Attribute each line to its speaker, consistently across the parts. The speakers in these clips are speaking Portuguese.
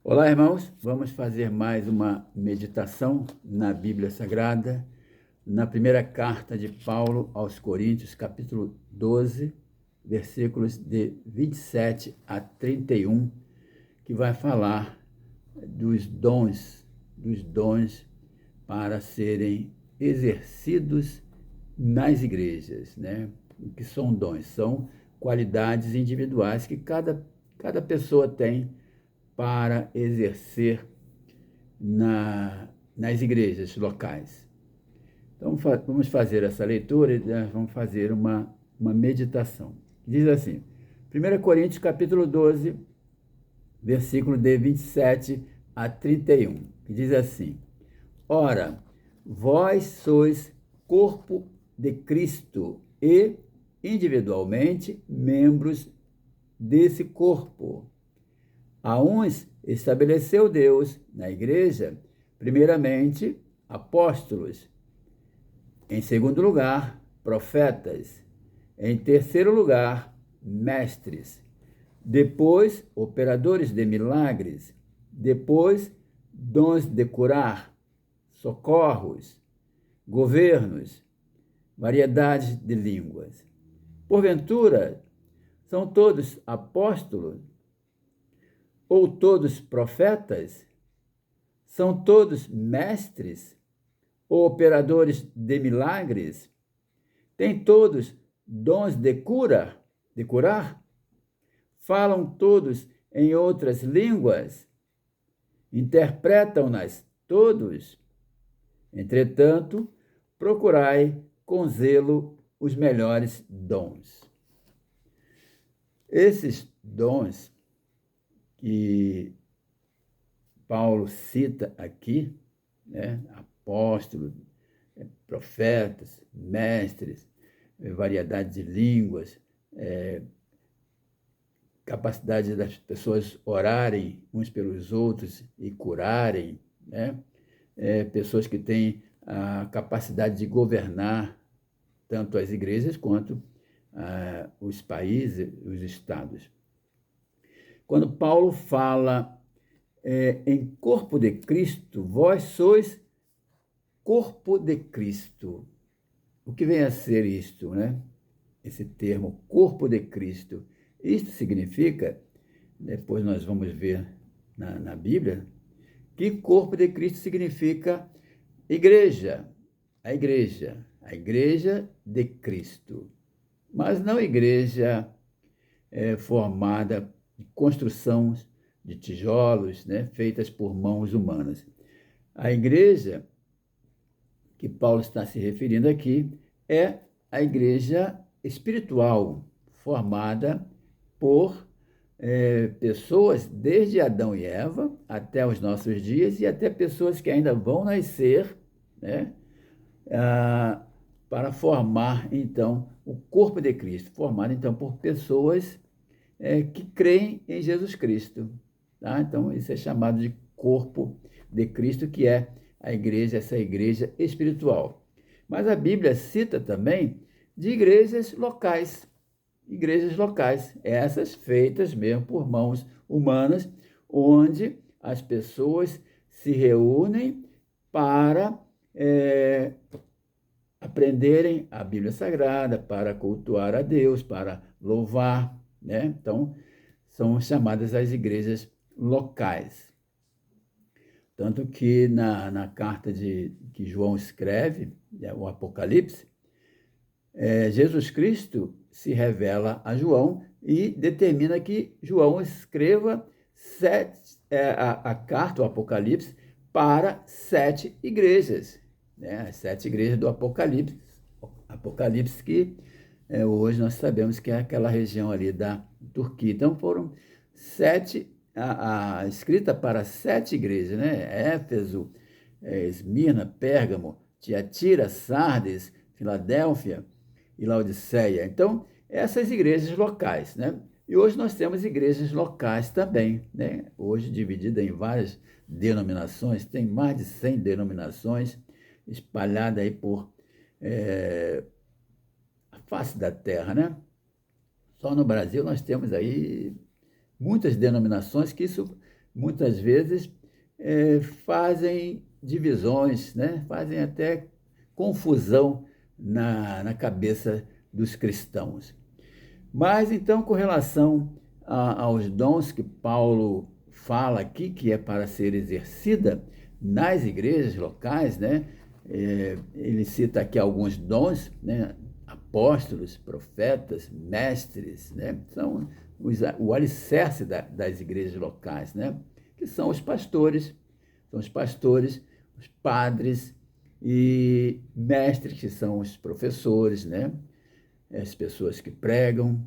Speaker 1: Olá, irmãos. Vamos fazer mais uma meditação na Bíblia Sagrada, na primeira carta de Paulo aos Coríntios, capítulo 12, versículos de 27 a 31, que vai falar dos dons para serem exercidos nas igrejas, né? O que são dons? São qualidades individuais que cada pessoa tem para exercer nas igrejas locais. Então, vamos fazer essa leitura e vamos fazer uma meditação. Diz assim, 1 Coríntios capítulo 12, versículo de 27 a 31, que diz assim: Ora, vós sois corpo de Cristo e, individualmente, membros desse corpo. A uns estabeleceu Deus na igreja, primeiramente, apóstolos, em segundo lugar, profetas, em terceiro lugar, mestres, depois, operadores de milagres, depois, dons de curar, socorros, governos, variedades de línguas. Porventura, são todos apóstolos? Ou todos profetas? São todos mestres? Ou operadores de milagres? Têm todos dons de curar? Falam todos em outras línguas? Interpretam-nas todos? Entretanto, procurai com zelo os melhores dons. Esses dons que Paulo cita aqui, né? Apóstolos, profetas, mestres, variedade de línguas, capacidade das pessoas orarem uns pelos outros e curarem, né? Pessoas que têm a capacidade de governar tanto as igrejas quanto os países, os estados. Quando Paulo fala em corpo de Cristo, vós sois corpo de Cristo. O que vem a ser isto, né? Esse termo, corpo de Cristo. Isto significa, depois nós vamos ver na Bíblia, que corpo de Cristo significa igreja, a igreja de Cristo. Mas não igreja formada de construções de tijolos, né, feitas por mãos humanas. A igreja que Paulo está se referindo aqui é a igreja espiritual, formada por pessoas desde Adão e Eva até os nossos dias e até pessoas que ainda vão nascer, né, para formar, então, o corpo de Cristo, formado, então, por pessoas que creem em Jesus Cristo. Tá? Então, isso é chamado de corpo de Cristo, que é a igreja, essa igreja espiritual. Mas a Bíblia cita também de igrejas locais, essas feitas mesmo por mãos humanas, onde as pessoas se reúnem para aprenderem a Bíblia Sagrada, para cultuar a Deus, para louvar, né? Então, são chamadas as igrejas locais. Tanto que na carta que João escreve, o Apocalipse, Jesus Cristo se revela a João e determina que João escreva a carta, o Apocalipse, para 7 igrejas, né? As 7 igrejas do Apocalipse que hoje nós sabemos que é aquela região ali da Turquia. Então foram 7, escrita para 7 igrejas, né? Éfeso, Esmirna, Pérgamo, Tiatira, Sardes, Filadélfia e Laodiceia. Então, essas igrejas locais, né? E hoje nós temos igrejas locais também, né? Hoje dividida em várias denominações, tem mais de 100 denominações espalhadas aí por a face da terra, né? Só no Brasil nós temos aí muitas denominações, que isso muitas vezes, fazem divisões, né? Fazem até confusão na cabeça dos cristãos. Mas, então, com relação aos dons que Paulo fala aqui, que é para ser exercida nas igrejas locais, né? Ele cita aqui alguns dons, né? Apóstolos, profetas, mestres, né? São o alicerce das igrejas locais, né? Que são os pastores, os padres e mestres, que são os professores, né? As pessoas que pregam.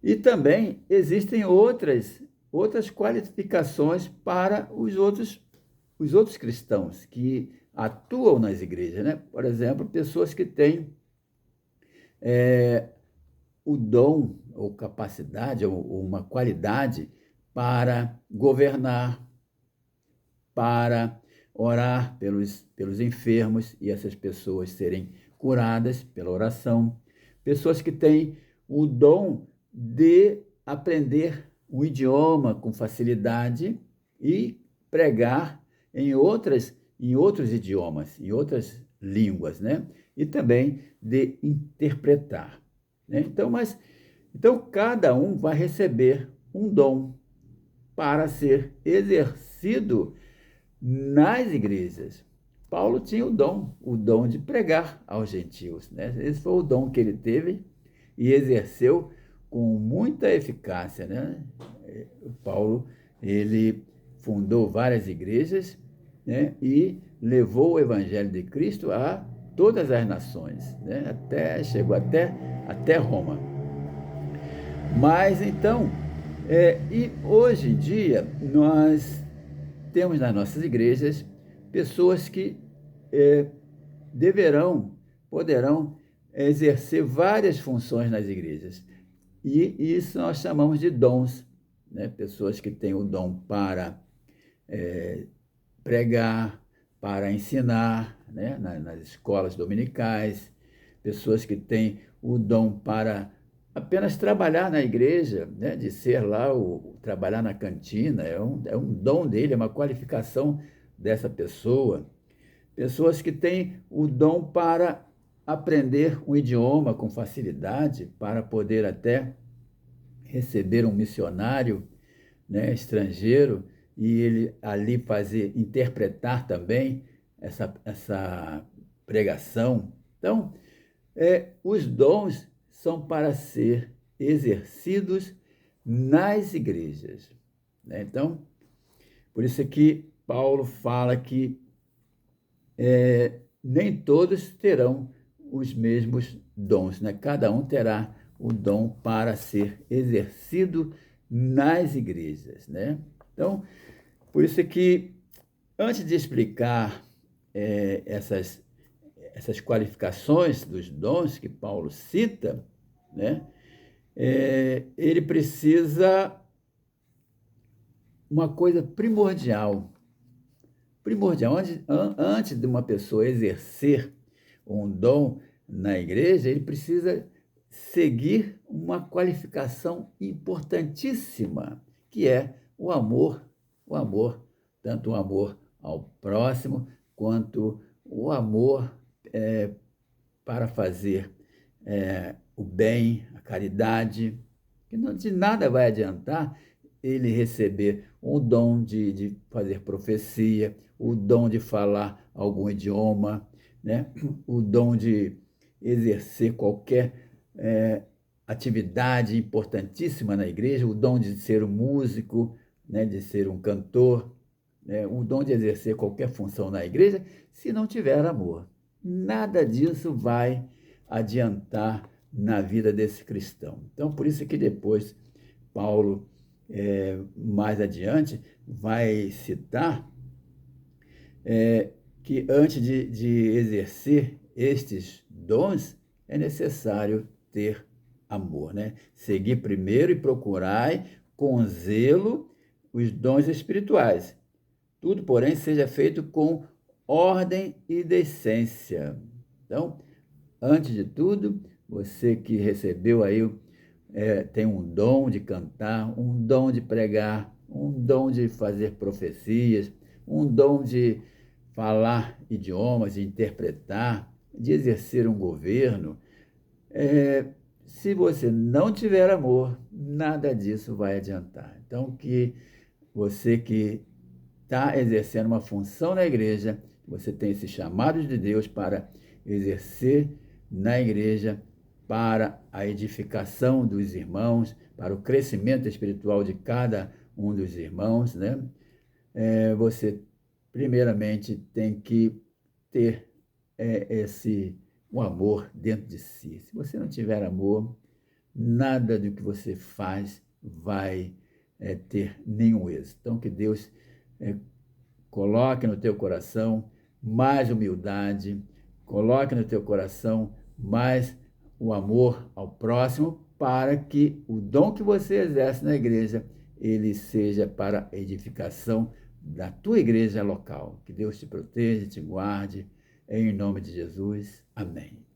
Speaker 1: E também existem outras qualificações para os outros cristãos que atuam nas igrejas, né? Por exemplo, pessoas que têm o dom ou capacidade ou uma qualidade para governar, para orar pelos enfermos e essas pessoas serem curadas pela oração. Pessoas que têm o dom de aprender um idioma com facilidade e pregar em outros idiomas, em outras línguas, né? E também de interpretar, né? Então, cada um vai receber um dom para ser exercido nas igrejas. Paulo tinha o dom de pregar aos gentios, né? Esse foi o dom que ele teve e exerceu com muita eficácia, né? Paulo, ele fundou várias igrejas, né? E levou o evangelho de Cristo a todas as nações, né? Chegou até Roma. Mas então, e hoje em dia, nós temos nas nossas igrejas pessoas que poderão exercer várias funções nas igrejas. E isso nós chamamos de dons, né? Pessoas que têm o dom para pregar, para ensinar, né? Nas escolas dominicais, pessoas que têm o dom para apenas trabalhar na igreja, né? De ser lá, trabalhar na cantina, é um dom dele, é uma qualificação dessa pessoa. Pessoas que têm o dom para aprender um idioma com facilidade, para poder até receber um missionário, né, estrangeiro, e ele ali interpretar também essa pregação. Então, os dons são para ser exercidos nas igrejas, né? Então, por isso que Paulo fala que nem todos terão os mesmos dons, né? Cada um terá o dom para ser exercido nas igrejas, né? Então, por isso que, antes de explicar essas qualificações dos dons que Paulo cita, né? Ele precisa uma coisa primordial. Antes de uma pessoa exercer um dom na igreja, ele precisa seguir uma qualificação importantíssima, que é o amor, tanto o amor ao próximo, quanto o amor para fazer o bem, a caridade, que de nada vai adiantar ele receber o dom de fazer profecia, o dom de falar algum idioma, né? O dom de exercer qualquer atividade importantíssima na igreja, o dom de ser um músico, né? De ser um cantor, né? O dom de exercer qualquer função na igreja, se não tiver amor. Nada disso vai adiantar na vida desse cristão. Então, por isso que depois Paulo, mais adiante, vai citar que antes de exercer estes dons, é necessário ter amor, né? Seguir primeiro e procurai com zelo os dons espirituais. Tudo, porém, seja feito com ordem e decência. Então, antes de tudo, você que recebeu aí, tem um dom de cantar, um dom de pregar, um dom de fazer profecias, um dom de falar idiomas, de interpretar, de exercer um governo. Se você não tiver amor, nada disso vai adiantar. Então, que você que está exercendo uma função na igreja, você tem esse chamado de Deus para exercer na igreja, para a edificação dos irmãos, para o crescimento espiritual de cada um dos irmãos, né? Você, primeiramente, tem que ter o amor dentro de si. Se você não tiver amor, nada do que você faz vai ter nenhum êxito. Então, que Deus coloque no teu coração mais humildade, coloque no teu coração mais o amor ao próximo, para que o dom que você exerce na igreja, ele seja para a edificação da tua igreja local. Que Deus te proteja, te guarde, em nome de Jesus. Amém.